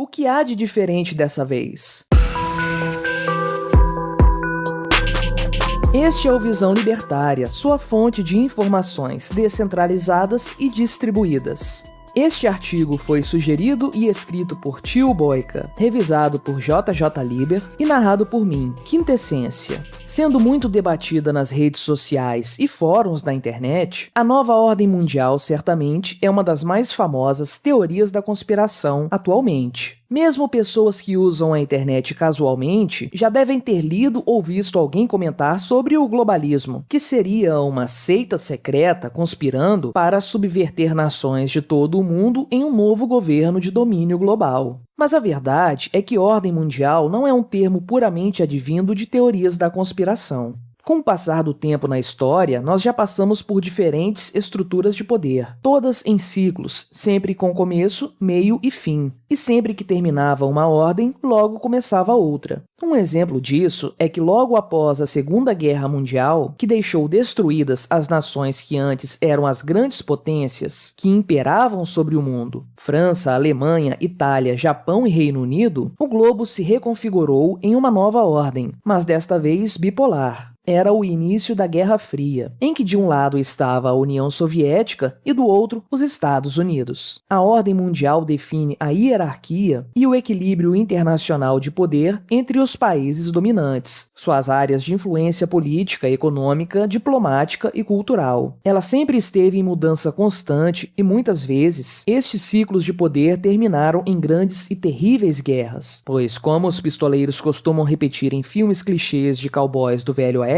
O que há de diferente dessa vez? Este é o Visão Libertária, sua fonte de informações descentralizadas e distribuídas. Este artigo foi sugerido e escrito por Tio Boica, revisado por JJ Liber e narrado por mim, Quintessência. Sendo muito debatida nas redes sociais e fóruns da internet, a nova ordem mundial certamente é uma das mais famosas teorias da conspiração atualmente. Mesmo pessoas que usam a internet casualmente já devem ter lido ou visto alguém comentar sobre o globalismo, que seria uma seita secreta conspirando para subverter nações de todo o mundo em um novo governo de domínio global. Mas a verdade é que ordem mundial não é um termo puramente advindo de teorias da conspiração. Com o passar do tempo na história, nós já passamos por diferentes estruturas de poder, todas em ciclos, sempre com começo, meio e fim. E sempre que terminava uma ordem, logo começava outra. Um exemplo disso é que logo após a Segunda Guerra Mundial, que deixou destruídas as nações que antes eram as grandes potências que imperavam sobre o mundo, França, Alemanha, Itália, Japão e Reino Unido, o globo se reconfigurou em uma nova ordem, mas desta vez bipolar. Era o início da Guerra Fria, em que de um lado estava a União Soviética e do outro os Estados Unidos. A ordem mundial define a hierarquia e o equilíbrio internacional de poder entre os países dominantes, suas áreas de influência política, econômica, diplomática e cultural. Ela sempre esteve em mudança constante e muitas vezes estes ciclos de poder terminaram em grandes e terríveis guerras, pois como os pistoleiros costumam repetir em filmes clichês de cowboys do Velho Oeste,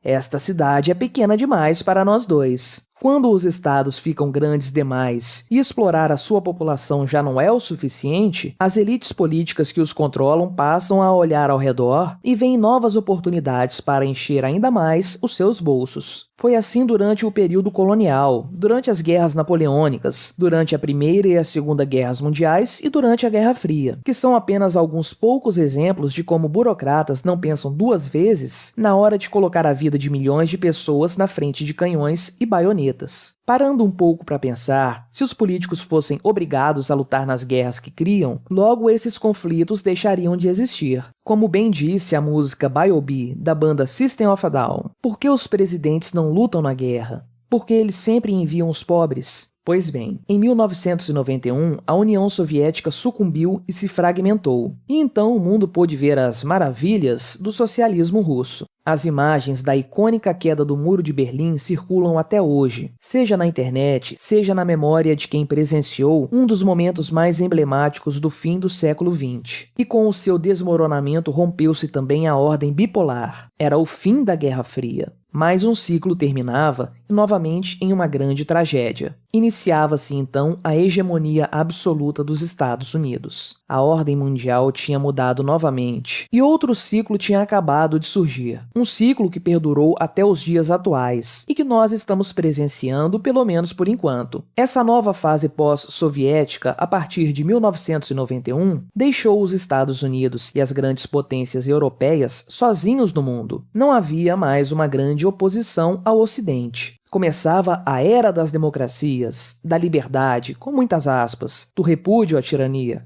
esta cidade é pequena demais para nós dois. Quando os estados ficam grandes demais e explorar a sua população já não é o suficiente, as elites políticas que os controlam passam a olhar ao redor e veem novas oportunidades para encher ainda mais os seus bolsos. Foi assim durante o período colonial, durante as guerras napoleônicas, durante a Primeira e a Segunda Guerras Mundiais e durante a Guerra Fria, que são apenas alguns poucos exemplos de como burocratas não pensam duas vezes na hora de colocar a vida de milhões de pessoas na frente de canhões e baionetas. Parando um pouco para pensar, se os políticos fossem obrigados a lutar nas guerras que criam, logo esses conflitos deixariam de existir. Como bem disse a música B.I.O.B. da banda System of a Down, por que os presidentes não lutam na guerra? Porque eles sempre enviam os pobres? Pois bem, em 1991, a União Soviética sucumbiu e se fragmentou, e então o mundo pôde ver as maravilhas do socialismo russo. As imagens da icônica queda do Muro de Berlim circulam até hoje, seja na internet, seja na memória de quem presenciou um dos momentos mais emblemáticos do fim do século XX. E com o seu desmoronamento rompeu-se também a ordem bipolar. Era o fim da Guerra Fria. Mais um ciclo terminava e novamente em uma grande tragédia. Iniciava-se então a hegemonia absoluta dos Estados Unidos. A ordem mundial tinha mudado novamente e outro ciclo tinha acabado de surgir. Um ciclo que perdurou até os dias atuais e que nós estamos presenciando, pelo menos por enquanto. Essa nova fase pós-soviética, a partir de 1991, deixou os Estados Unidos e as grandes potências europeias sozinhos no mundo. Não havia mais uma grande oposição ao Ocidente. Começava a era das democracias, da liberdade, com muitas aspas, do repúdio à tirania,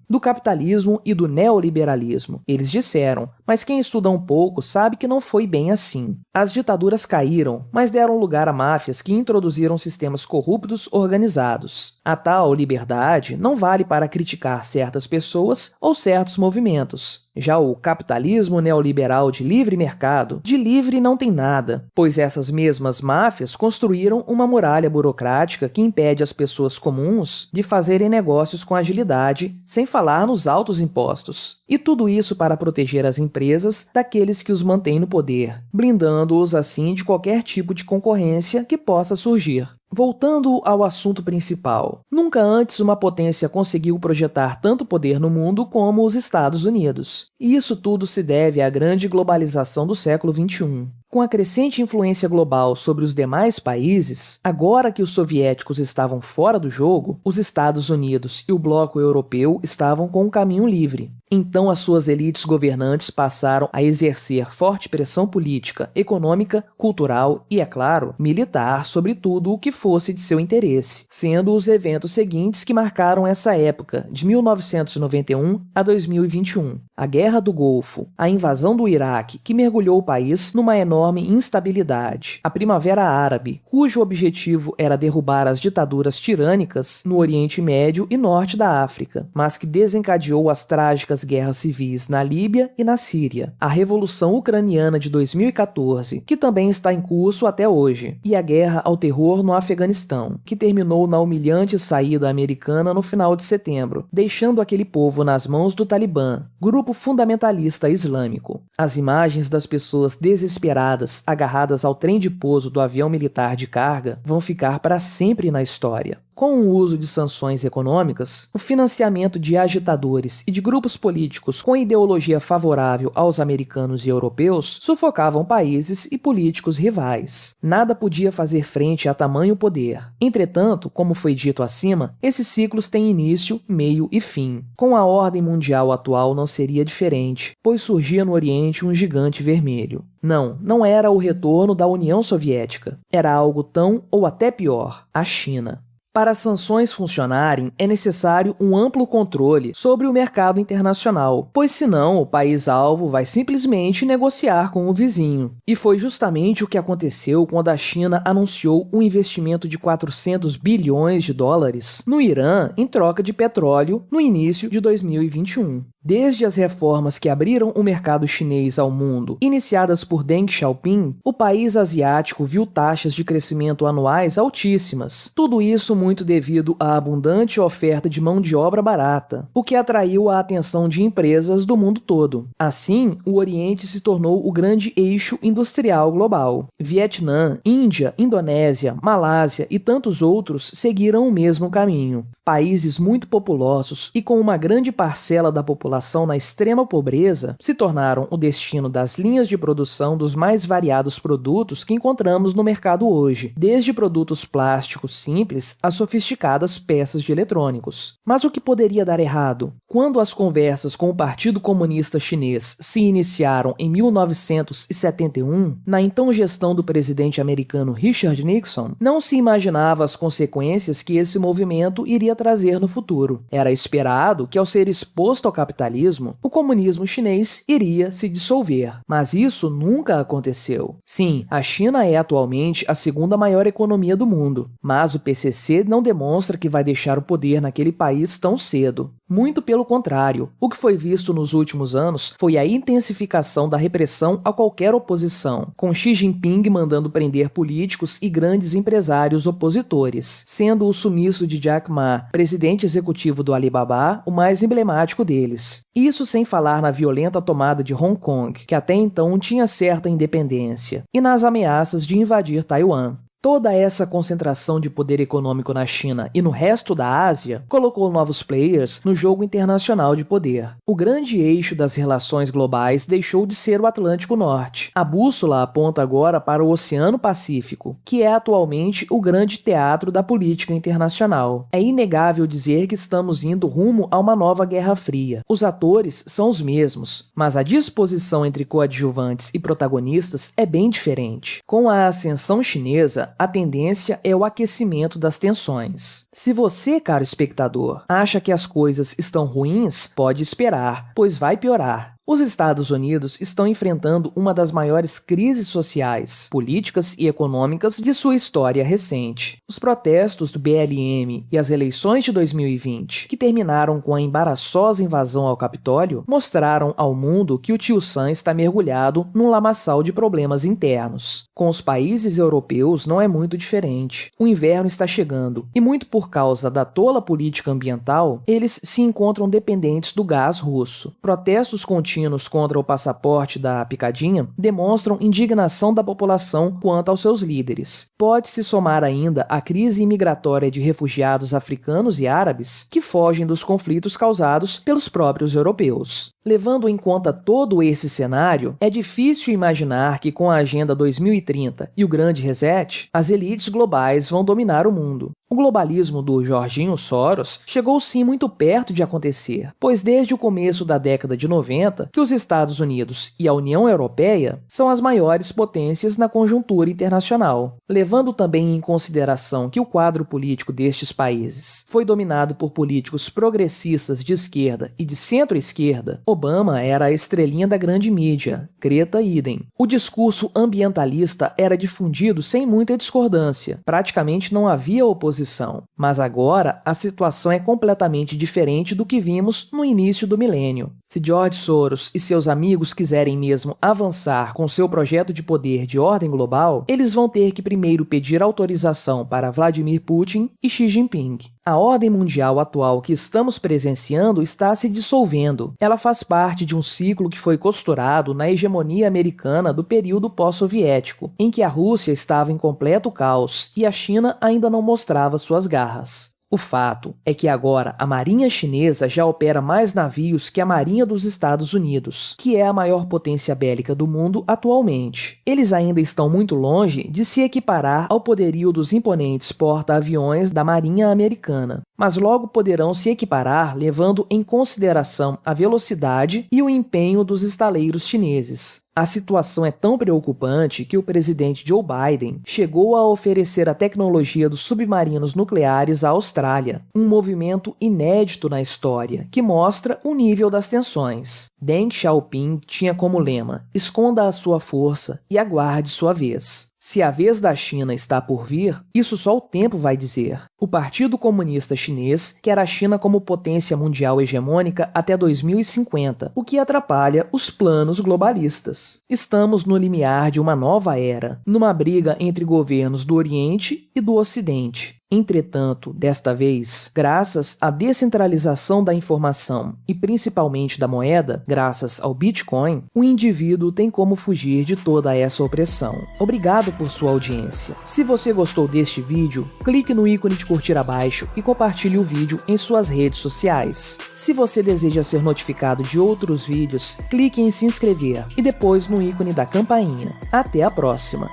do capitalismo e do neoliberalismo. Eles disseram, mas quem estuda um pouco sabe que não foi bem assim. As ditaduras caíram, mas deram lugar a máfias que introduziram sistemas corruptos organizados. A tal liberdade não vale para criticar certas pessoas ou certos movimentos. Já o capitalismo neoliberal de livre mercado, de livre não tem nada, pois essas mesmas máfias construíram uma muralha burocrática que impede as pessoas comuns de fazerem negócios com agilidade, sem falar nos altos impostos. E tudo isso para proteger as empresas daqueles que os mantêm no poder, blindando-os assim de qualquer tipo de concorrência que possa surgir. Voltando ao assunto principal, nunca antes uma potência conseguiu projetar tanto poder no mundo como os Estados Unidos. E isso tudo se deve à grande globalização do século XXI. Com a crescente influência global sobre os demais países, agora que os soviéticos estavam fora do jogo, os Estados Unidos e o bloco europeu estavam com um caminho livre. Então as suas elites governantes passaram a exercer forte pressão política, econômica, cultural e, é claro, militar sobre tudo o que fosse de seu interesse, sendo os eventos seguintes que marcaram essa época, de 1991 a 2021. A Guerra do Golfo, a invasão do Iraque, que mergulhou o país numa enorme instabilidade, a Primavera Árabe, cujo objetivo era derrubar as ditaduras tirânicas no Oriente Médio e Norte da África, mas que desencadeou as trágicas guerras civis na Líbia e na Síria, a Revolução Ucraniana de 2014, que também está em curso até hoje, e a guerra ao terror no Afeganistão, que terminou na humilhante saída americana no final de setembro, deixando aquele povo nas mãos do Talibã, grupo fundamentalista islâmico. As imagens das pessoas desesperadas agarradas ao trem de pouso do avião militar de carga vão ficar para sempre na história. Com o uso de sanções econômicas, o financiamento de agitadores e de grupos políticos com ideologia favorável aos americanos e europeus sufocavam países e políticos rivais. Nada podia fazer frente a tamanho poder. Entretanto, como foi dito acima, esses ciclos têm início, meio e fim. Com a ordem mundial atual não seria diferente, pois surgia no Oriente um gigante vermelho. Não era o retorno da União Soviética. Era algo tão ou até pior, a China. Para as sanções funcionarem, é necessário um amplo controle sobre o mercado internacional, pois senão o país-alvo vai simplesmente negociar com o vizinho. E foi justamente o que aconteceu quando a China anunciou um investimento de 400 bilhões de dólares no Irã em troca de petróleo no início de 2021. Desde as reformas que abriram o mercado chinês ao mundo, iniciadas por Deng Xiaoping, o país asiático viu taxas de crescimento anuais altíssimas. Tudo isso muito devido à abundante oferta de mão de obra barata, o que atraiu a atenção de empresas do mundo todo. Assim, o Oriente se tornou o grande eixo industrial global. Vietnã, Índia, Indonésia, Malásia e tantos outros seguiram o mesmo caminho. Países muito populosos e com uma grande parcela da população na extrema pobreza se tornaram o destino das linhas de produção dos mais variados produtos que encontramos no mercado hoje, desde produtos plásticos simples a sofisticadas peças de eletrônicos. Mas o que poderia dar errado? Quando as conversas com o Partido Comunista Chinês se iniciaram em 1971, na então gestão do presidente americano Richard Nixon, não se imaginava as consequências que esse movimento iria trazer no futuro. Era esperado que, ao ser exposto ao capitalismo, o comunismo chinês iria se dissolver. Mas isso nunca aconteceu. Sim, a China é atualmente a segunda maior economia do mundo, mas o PCC não demonstra que vai deixar o poder naquele país tão cedo. Muito pelo contrário, o que foi visto nos últimos anos foi a intensificação da repressão a qualquer oposição, com Xi Jinping mandando prender políticos e grandes empresários opositores, sendo o sumiço de Jack Ma, presidente executivo do Alibaba, o mais emblemático deles. Isso sem falar na violenta tomada de Hong Kong, que até então tinha certa independência, e nas ameaças de invadir Taiwan. Toda essa concentração de poder econômico na China e no resto da Ásia colocou novos players no jogo internacional de poder. O grande eixo das relações globais deixou de ser o Atlântico Norte. A bússola aponta agora para o Oceano Pacífico, que é atualmente o grande teatro da política internacional. É inegável dizer que estamos indo rumo a uma nova Guerra Fria. Os atores são os mesmos, mas a disposição entre coadjuvantes e protagonistas é bem diferente. Com a ascensão chinesa, a tendência é o aquecimento das tensões. Se você, caro espectador, acha que as coisas estão ruins, pode esperar, pois vai piorar. Os Estados Unidos estão enfrentando uma das maiores crises sociais, políticas e econômicas de sua história recente. Os protestos do BLM e as eleições de 2020, que terminaram com a embaraçosa invasão ao Capitólio, mostraram ao mundo que o Tio Sam está mergulhado num lamaçal de problemas internos. Com os países europeus não é muito diferente. O inverno está chegando e, muito por causa da tola política ambiental, eles se encontram dependentes do gás russo. Protestos contínuos argentinos contra o passaporte da picadinha demonstram indignação da população quanto aos seus líderes. Pode-se somar ainda a crise imigratória de refugiados africanos e árabes que fogem dos conflitos causados pelos próprios europeus. Levando em conta todo esse cenário, é difícil imaginar que com a Agenda 2030 e o Grande Reset, as elites globais vão dominar o mundo. O globalismo do Jorginho Soros chegou sim muito perto de acontecer, pois desde o começo da década de 90 que os Estados Unidos e a União Europeia são as maiores potências na conjuntura internacional. Levando também em consideração que o quadro político destes países foi dominado por políticos progressistas de esquerda e de centro-esquerda, Obama era a estrelinha da grande mídia, Greta idem. O discurso ambientalista era difundido sem muita discordância, praticamente não havia oposição. Mas agora a situação é completamente diferente do que vimos no início do milênio. Se George Soros e seus amigos quiserem mesmo avançar com seu projeto de poder de ordem global, eles vão ter que primeiro pedir autorização para Vladimir Putin e Xi Jinping. A ordem mundial atual que estamos presenciando está se dissolvendo. Ela faz parte de um ciclo que foi costurado na hegemonia americana do período pós-soviético, em que a Rússia estava em completo caos e a China ainda não mostrava suas garras. O fato é que agora a Marinha Chinesa já opera mais navios que a Marinha dos Estados Unidos, que é a maior potência bélica do mundo atualmente. Eles ainda estão muito longe de se equiparar ao poderio dos imponentes porta-aviões da Marinha Americana, mas logo poderão se equiparar levando em consideração a velocidade e o empenho dos estaleiros chineses. A situação é tão preocupante que o presidente Joe Biden chegou a oferecer a tecnologia dos submarinos nucleares à Austrália, um movimento inédito na história, que mostra o nível das tensões. Deng Xiaoping tinha como lema: esconda a sua força e aguarde sua vez. Se a vez da China está por vir, isso só o tempo vai dizer. O Partido Comunista Chinês quer a China como potência mundial hegemônica até 2050, o que atrapalha os planos globalistas. Estamos no limiar de uma nova era, numa briga entre governos do Oriente e do Ocidente. Entretanto, desta vez, graças à descentralização da informação e principalmente da moeda, graças ao Bitcoin, o indivíduo tem como fugir de toda essa opressão. Obrigado por sua audiência. Se você gostou deste vídeo, clique no ícone de curtir abaixo e compartilhe o vídeo em suas redes sociais. Se você deseja ser notificado de outros vídeos, clique em se inscrever e depois no ícone da campainha. Até a próxima!